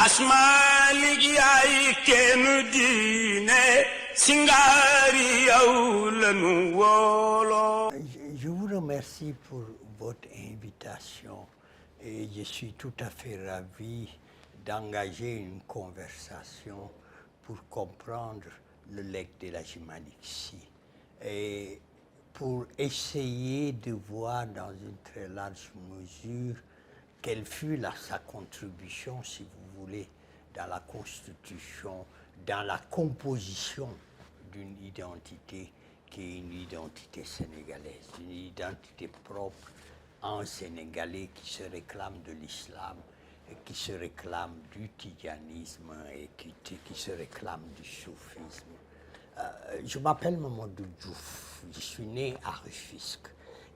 Asmalik yaay kenn diine singari yow lanu wolo. Je vous remercie pour votre invitation et je suis tout à fait ravi d'engager une conversation pour comprendre le legs de la Malick et pour essayer de voir dans une très large mesure quelle fut sa contribution, si vous voulez, dans la constitution, dans la composition d'une identité qui est une identité sénégalaise, une identité propre à un Sénégalais qui se réclame de l'islam, et qui se réclame du tijanisme et qui se réclame du soufisme. Je m'appelle Mamadou Diouf, je suis né à Rufisque.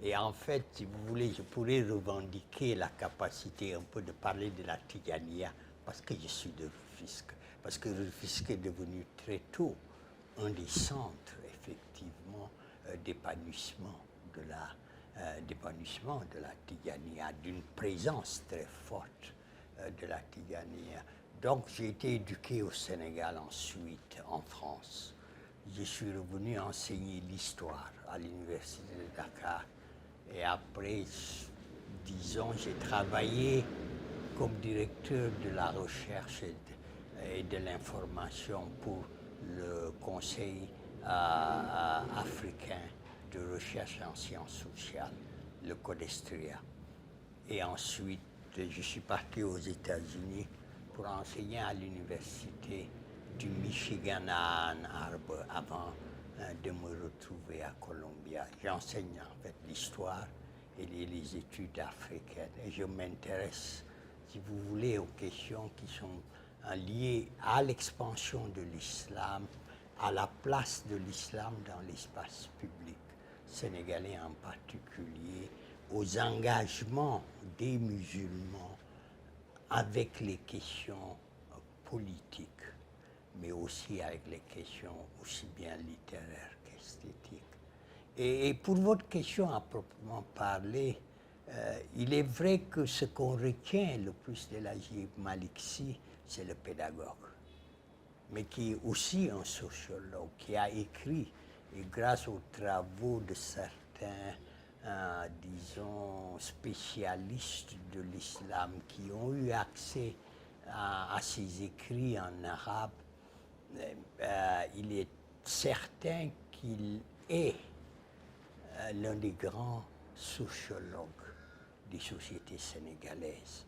Et en fait, si vous voulez, je pourrais revendiquer la capacité un peu de parler de la Tijania parce que je suis de Rufisque. Parce que Rufisque est devenu très tôt un des centres, effectivement, d'épanouissement de la Tijania, d'une présence très forte de la Tijania. Donc, j'ai été éduqué au Sénégal, ensuite en France. Je suis revenu enseigner l'histoire à l'université de Dakar. Et après, disons, j'ai travaillé comme directeur de la recherche et de l'information pour le Conseil africain de recherche en sciences sociales, le CODESTRIA. Et ensuite, je suis parti aux États-Unis pour enseigner à l'université du Michigan à Ann Arbor avant de me retrouver à Columbia. J'enseigne en fait l'histoire et les études africaines. Et je m'intéresse, si vous voulez, aux questions qui sont liées à l'expansion de l'islam, à la place de l'islam dans l'espace public sénégalais en particulier, aux engagements des musulmans avec les questions politiques, mais aussi avec les questions aussi bien littéraires qu'esthétiques. Et pour votre question à proprement parler, il est vrai que ce qu'on retient le plus de la Malick Sy, c'est le pédagogue, mais qui est aussi un sociologue, qui a écrit, et grâce aux travaux de certains, disons, spécialistes de l'islam qui ont eu accès à ses écrits en arabe, il est certain qu'il est l'un des grands sociologues des sociétés sénégalaises,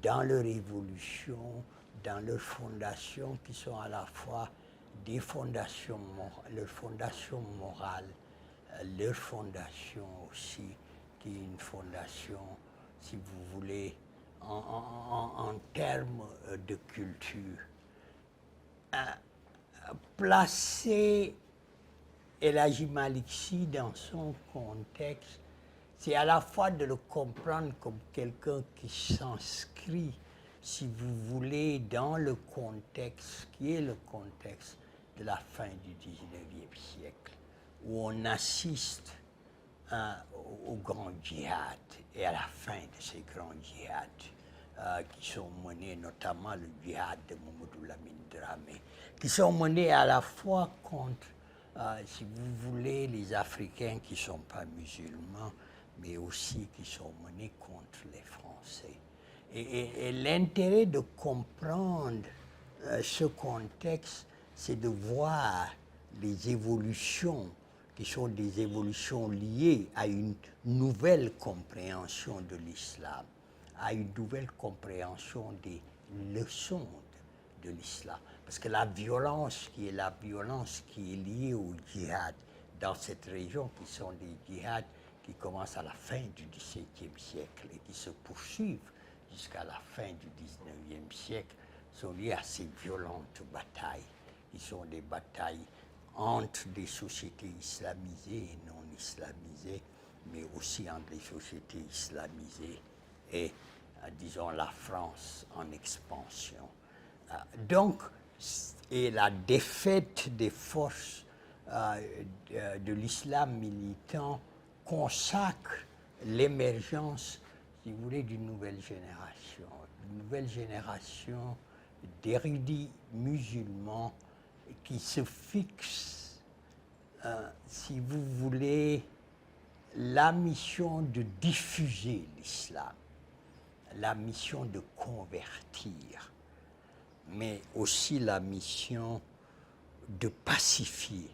dans leur évolution, dans leurs fondations qui sont à la fois des fondations, leurs fondations morales, leur fondation aussi, qui est une fondation, si vous voulez, en termes de culture. Placer El Hadji Malick Sy dans son contexte, c'est à la fois de le comprendre comme quelqu'un qui s'inscrit, si vous voulez, dans le contexte qui est le contexte de la fin du 19e siècle, où on assiste au grand djihad et à la fin de ces grands djihads qui sont menés, notamment le djihad de Mamadou Lamine Dramé, qui sont menés à la fois contre, si vous voulez, les Africains qui ne sont pas musulmans, mais aussi qui sont menés contre les Français. Et l'intérêt de comprendre ce contexte, c'est de voir les évolutions qui sont des évolutions liées à une nouvelle compréhension de l'islam, à une nouvelle compréhension des leçons de l'islam. Parce que la violence qui est liée au djihad dans cette région, qui sont des djihads qui commencent à la fin du XVIIe siècle et qui se poursuivent jusqu'à la fin du XIXe siècle, sont liées à ces violentes batailles, qui sont des batailles entre des sociétés islamisées et non islamisées, mais aussi entre les sociétés islamisées et, disons, la France en expansion. Donc, et la défaite des forces de l'islam militant consacre l'émergence, si vous voulez, d'une nouvelle génération, nouvelle génération d'érudits musulmans qui se fixent, si vous voulez, la mission de diffuser l'islam, la mission de convertir, mais aussi la mission de pacifier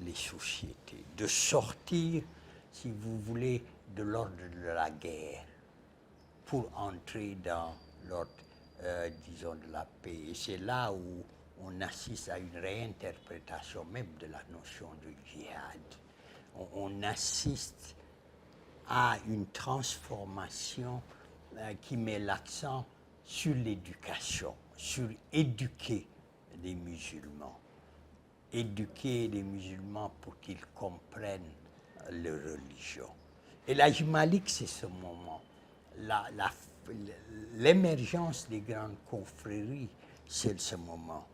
les sociétés, de sortir, si vous voulez, de l'ordre de la guerre pour entrer dans l'ordre, disons, de la paix. Et c'est là où on assiste à une réinterprétation même de la notion de djihad. On assiste à une transformation qui met l'accent sur l'éducation, sur éduquer les musulmans. Éduquer les musulmans pour qu'ils comprennent leur religion. Et l'Hadj Malik, c'est ce moment. L'émergence des grandes confréries, c'est ce moment.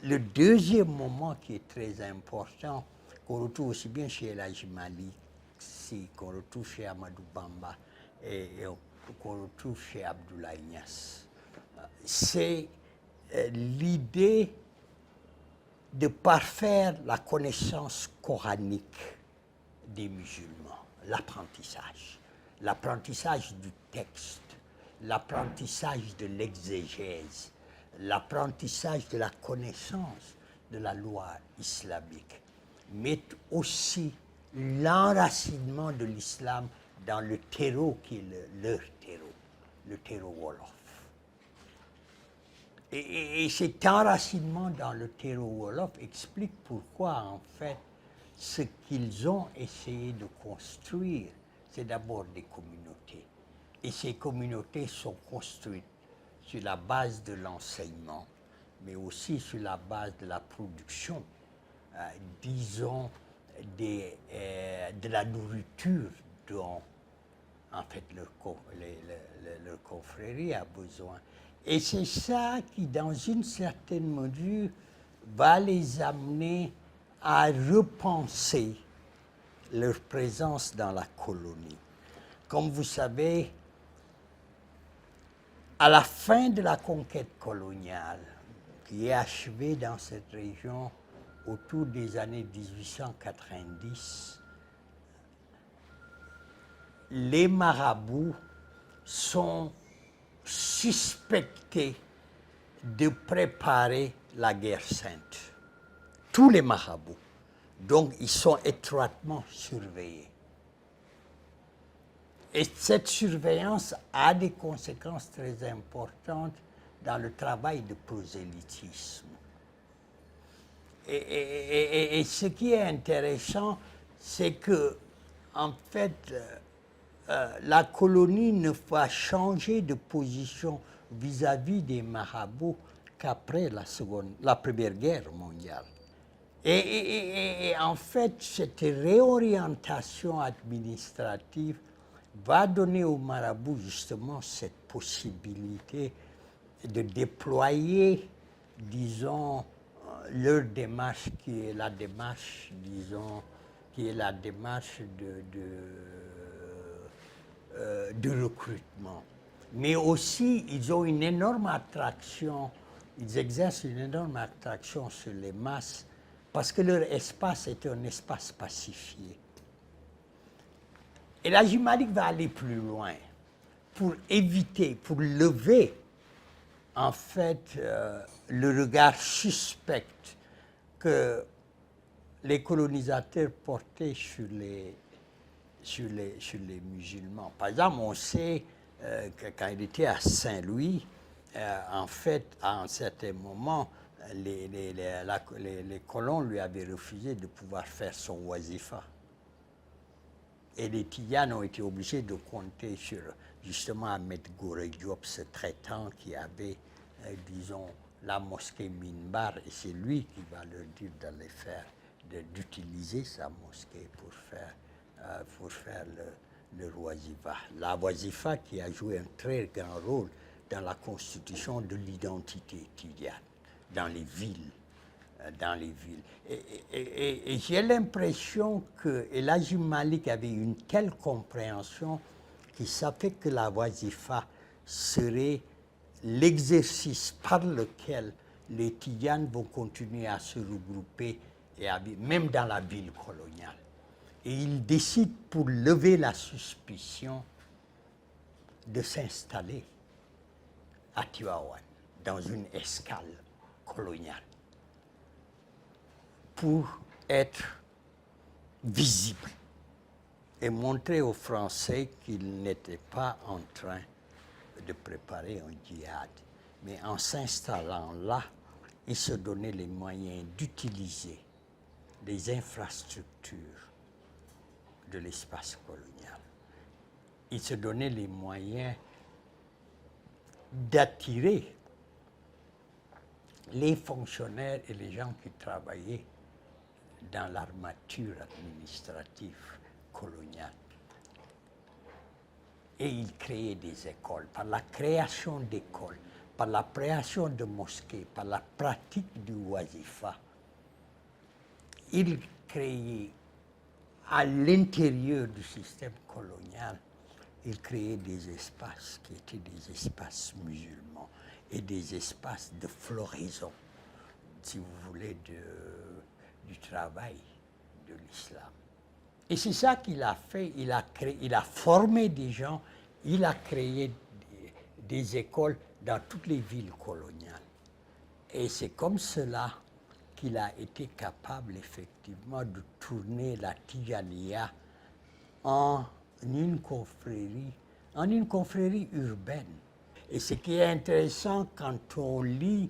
Le deuxième moment qui est très important, qu'on retrouve aussi bien chez l'Hadj Malik, qu'on retrouve chez Ahmadou Bamba et qu'on retrouve chez Abdoulaye Niasse, c'est l'idée de parfaire la connaissance coranique des musulmans, l'apprentissage du texte, l'apprentissage de l'exégèse, l'apprentissage de la connaissance de la loi islamique, mais aussi l'enracinement de l'islam dans le terreau qui est leur terreau, le terreau wolof. Et cet enracinement dans le terreau wolof explique pourquoi, en fait, ce qu'ils ont essayé de construire, c'est d'abord des communautés. Et ces communautés sont construites sur la base de l'enseignement, mais aussi sur la base de la production, disons, de la nourriture dont, en fait, leur confrérie a besoin. Et c'est ça qui, dans une certaine mesure, va les amener à repenser leur présence dans la colonie. Comme vous savez, à la fin de la conquête coloniale, qui est achevée dans cette région autour des années 1890, les marabouts sont suspectés de préparer la guerre sainte. Tous les marabouts. Donc, ils sont étroitement surveillés. Et cette surveillance a des conséquences très importantes dans le travail de prosélytisme. Et ce qui est intéressant, c'est que, en fait, la colonie ne va changer de position vis-à-vis des marabouts qu'après la Première Guerre mondiale. Et en fait, cette réorientation administrative va donner aux marabouts justement cette possibilité de déployer, disons, leur démarche qui est la démarche, disons, de recrutement. Mais aussi, ils ont une énorme attraction, ils exercent une énorme attraction sur les masses parce que leur espace est un espace pacifié. Et l'Hadj Malik va aller plus loin pour éviter, pour lever, en fait, le regard suspect que les colonisateurs portaient sur les musulmans. Par exemple, on sait que quand il était à Saint-Louis, en fait, à un certain moment, les colons lui avaient refusé de pouvoir faire son wazifa. Et les Tidianes ont été obligés de compter sur, justement, Ahmed Gorée Diop, ce traitant qui avait, disons, la mosquée Minbar, et c'est lui qui va leur dire d'aller faire, d'utiliser sa mosquée pour faire le wazifa. La wazifa qui a joué un très grand rôle dans la constitution de l'identité tidiane, dans les villes. Et j'ai l'impression que El Hadji Malick avait une telle compréhension qu'il savait que la wazifa serait l'exercice par lequel les Tidianes vont continuer à se regrouper, et même dans la ville coloniale. Et ils décident, pour lever la suspicion, de s'installer à Tivaouane, dans une escale coloniale, pour être visibles et montrer aux Français qu'ils n'étaient pas en train de préparer un djihad. Mais en s'installant là, ils se donnaient les moyens d'utiliser les infrastructures de l'espace colonial. Ils se donnaient les moyens d'attirer les fonctionnaires et les gens qui travaillaient dans l'armature administrative coloniale. Et ils créaient des écoles. Par la création d'écoles, par la création de mosquées, par la pratique du wazifa, ils créaient à l'intérieur du système colonial, ils créaient des espaces qui étaient des espaces musulmans et des espaces de floraison, si vous voulez, du travail de l'islam. Et c'est ça qu'il a fait. Il a formé des gens, il a créé des écoles dans toutes les villes coloniales. Et c'est comme cela qu'il a été capable effectivement de tourner la Tijaniya en une confrérie urbaine. Et ce qui est intéressant quand on lit,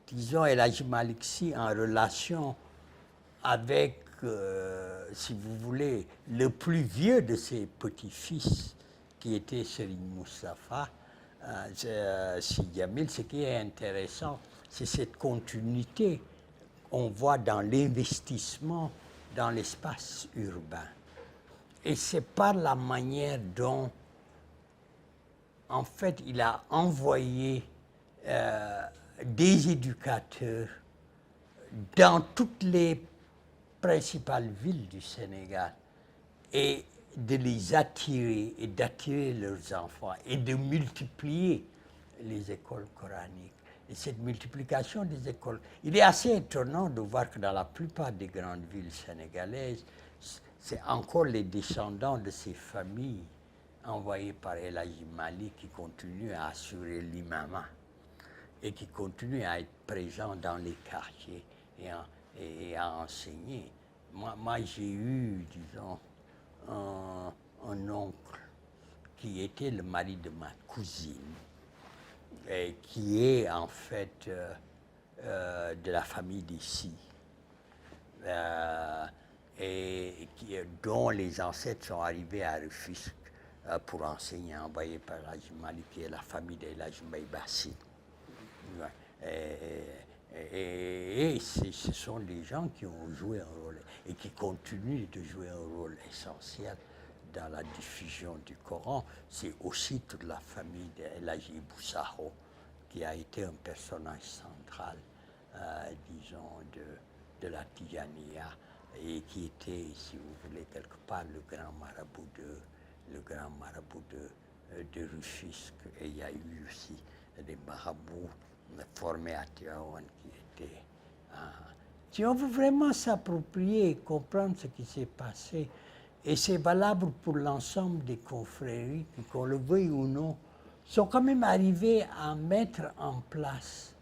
disons, El Hadji Malick Sy en relation avec, si vous voulez, le plus vieux de ses petits-fils, qui était Serigne Moustapha Sy Djamil, ce qui est intéressant, c'est cette continuité qu'on voit dans l'investissement dans l'espace urbain. Et c'est par la manière dont, en fait, il a envoyé des éducateurs dans toutes les principales villes du Sénégal et de les attirer et d'attirer leurs enfants et de multiplier les écoles coraniques. Et cette multiplication des écoles, il est assez étonnant de voir que dans la plupart des grandes villes sénégalaises, c'est encore les descendants de ces familles envoyées par El Hadji Malick qui continuent à assurer l'imama et qui continuent à être présents dans les quartiers et à enseigner. Moi j'ai eu, disons, un oncle qui était le mari de ma cousine, et qui est en fait de la famille d'ici, et dont les ancêtres sont arrivés à Rufisque pour enseigner, envoyés par El Hadji Malick, qui est la famille d'El Hadji Mbaye Bassi. Et ce sont des gens qui ont joué un rôle et qui continuent de jouer un rôle essentiel dans la diffusion du Coran. C'est aussi toute la famille d'El Hadji Boussao, qui a été un personnage central, disons, de la Tijaniya, et qui était, si vous voulez, quelque part le grand marabout de Rufisque. Et il y a eu aussi des marabouts formés à Tivaouane qui ont vraiment s'approprier et comprendre ce qui s'est passé. Et c'est valable pour l'ensemble des confréries qui, qu'on le veuille ou non, sont quand même arrivés à mettre en place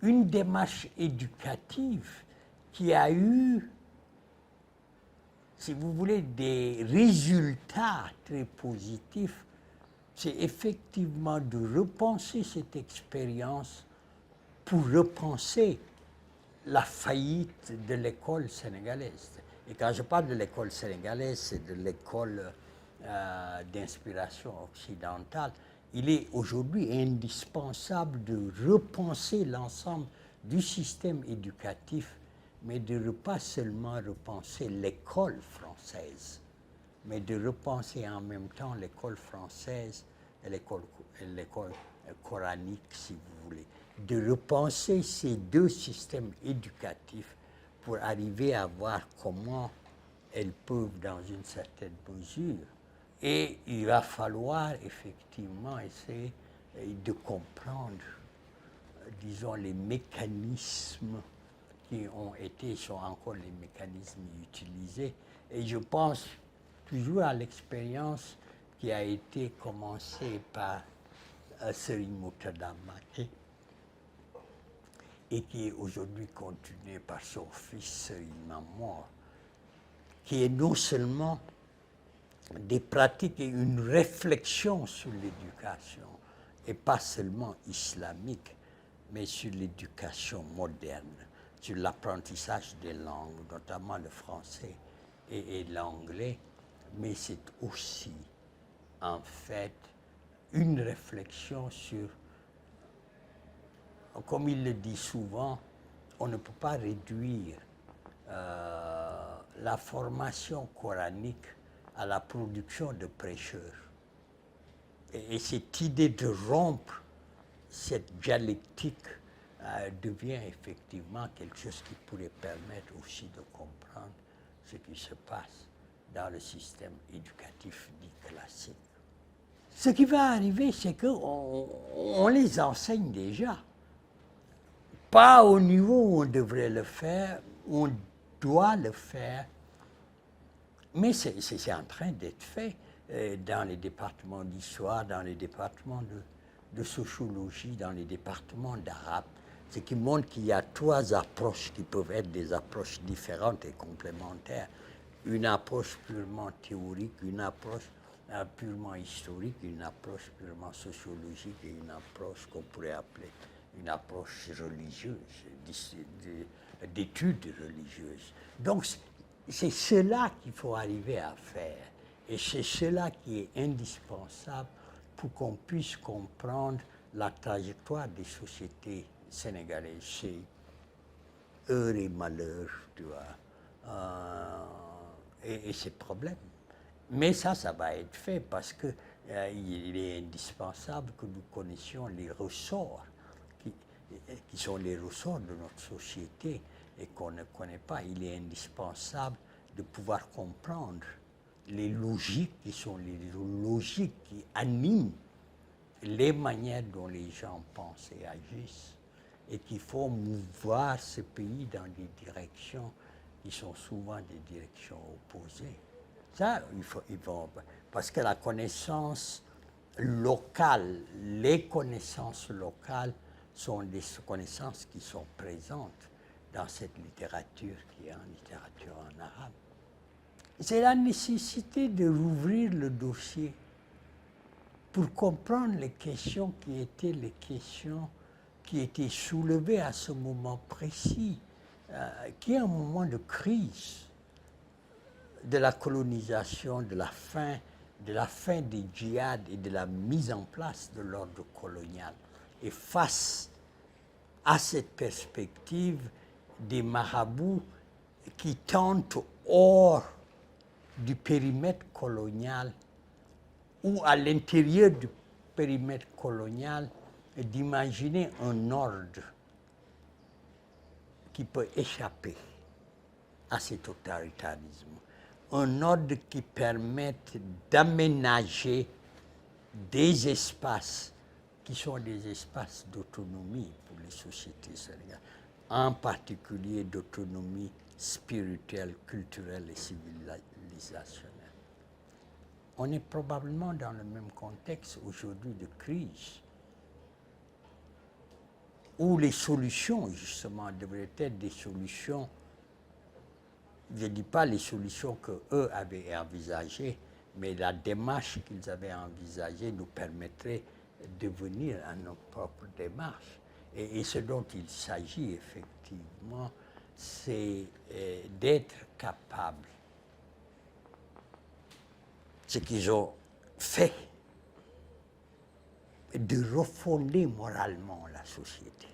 une démarche éducative qui a eu, si vous voulez, des résultats très positifs. C'est effectivement de repenser cette expérience pour repenser la faillite de l'école sénégalaise. Et quand je parle de l'école sénégalaise, c'est de l'école d'inspiration occidentale. Il est aujourd'hui indispensable de repenser l'ensemble du système éducatif, mais de ne pas seulement repenser l'école française, mais de repenser en même temps l'école française et l'école coranique, si vous voulez. De repenser ces deux systèmes éducatifs pour arriver à voir comment elles peuvent, dans une certaine mesure. Et il va falloir effectivement essayer de comprendre, disons, les mécanismes qui sont encore les mécanismes utilisés. Et je pense toujours à l'expérience qui a été commencée par Serigne Murtada Mbacké et qui est aujourd'hui continuée par son fils Serigne Mamor, qui est non seulement des pratiques et une réflexion sur l'éducation, et pas seulement islamique, mais sur l'éducation moderne, sur l'apprentissage des langues, notamment le français et l'anglais, mais c'est aussi, en fait, une réflexion sur, comme il le dit souvent, on ne peut pas réduire la formation coranique à la production de prêcheurs. Et cette idée de rompre cette dialectique devient effectivement quelque chose qui pourrait permettre aussi de comprendre ce qui se passe dans le système éducatif dit classique. Ce qui va arriver, c'est qu'on les enseigne déjà. Pas au niveau où on devrait le faire, où on doit le faire, mais c'est en train d'être fait dans les départements d'histoire, dans les départements de sociologie, dans les départements d'arabe, ce qui montre qu'il y a trois approches qui peuvent être des approches différentes et complémentaires. Une approche purement théorique, une approche purement historique, une approche purement sociologique et une approche qu'on pourrait appeler une approche religieuse, d'études religieuses. Donc c'est cela qu'il faut arriver à faire et c'est cela qui est indispensable pour qu'on puisse comprendre la trajectoire des sociétés sénégalaises. C'est heurts et malheurs, tu vois, et ces problèmes. Mais ça va être fait parce qu'il est indispensable que nous connaissions les ressorts qui sont les ressorts de notre société et qu'on ne connaît pas. Il est indispensable de pouvoir comprendre les logiques qui sont les logiques qui animent les manières dont les gens pensent et agissent et qui font mouvoir ce pays dans des directions qui sont souvent des directions opposées. Ça, parce que la connaissance locale, les connaissances locales sont des connaissances qui sont présentes dans cette littérature qui est en littérature en arabe. C'est la nécessité de rouvrir le dossier pour comprendre les questions qui étaient les questions qui étaient soulevées à ce moment précis, qui est un moment de crise de la colonisation, de la fin des djihad et de la mise en place de l'ordre colonial. Et face à cette perspective, des marabouts qui tentent hors du périmètre colonial ou à l'intérieur du périmètre colonial d'imaginer un ordre qui peut échapper à cet autoritarisme. Un ordre qui permette d'aménager des espaces qui sont des espaces d'autonomie pour les sociétés sénégalaises, en particulier d'autonomie spirituelle, culturelle et civilisationnelle. On est probablement dans le même contexte aujourd'hui de crise, où les solutions, justement, devraient être des solutions, je ne dis pas les solutions qu'eux avaient envisagées, mais la démarche qu'ils avaient envisagée nous permettrait de venir à nos propres démarches. Et ce dont il s'agit effectivement, c'est d'être capable, ce qu'ils ont fait, de refonder moralement la société.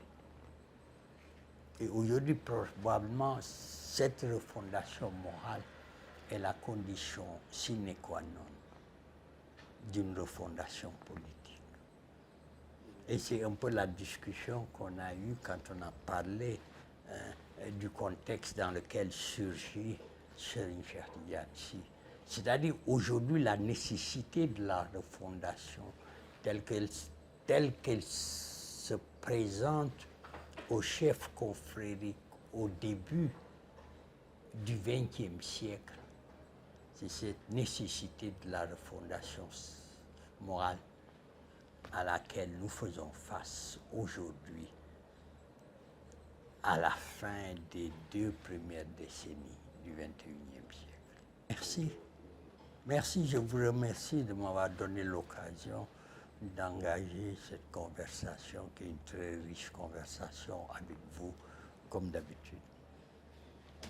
Et aujourd'hui, probablement, cette refondation morale est la condition sine qua non d'une refondation politique. Et c'est un peu la discussion qu'on a eue quand on a parlé du contexte dans lequel surgit Serigne Cheikh Tidiane Sy. C'est-à-dire aujourd'hui la nécessité de la refondation telle qu'elle telle qu'elle se présente aux chefs confrériques au début du XXe siècle, c'est cette nécessité de la refondation morale à laquelle nous faisons face aujourd'hui, à la fin des 2 premières décennies du XXIe siècle. Merci. Merci, je vous remercie de m'avoir donné l'occasion d'engager cette conversation, qui est une très riche conversation avec vous, comme d'habitude.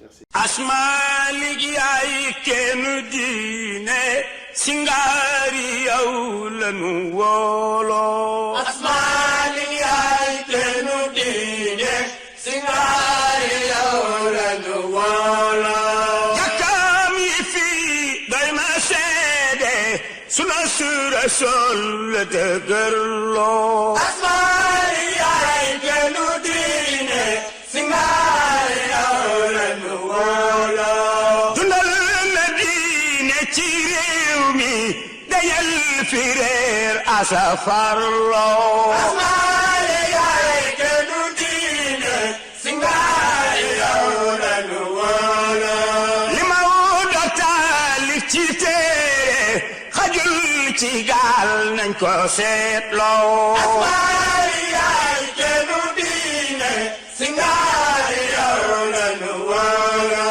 Merci. asmalik yaay kenn diine singaari yow lanu woolo asmalik yaay kenn diine singaari yow lanu woolo yakam yi fi doy na seede suna sura sol la dëgërloo asmalik yaay kenn diine singaari yow lanu woolo dundal na diine ci réew mi dayal fi réer asafarloo asmalik yaay kenn diine singaari yow lanu woolo li ma wudo taalif ci téere xajul ci gaal nañ ko seetloo asmalik yaay kenn diine singaari yow lanu woolo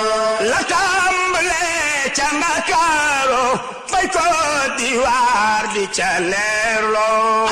la tàmbalee ca Ndakaaru fay ko diwaar di ca leerloo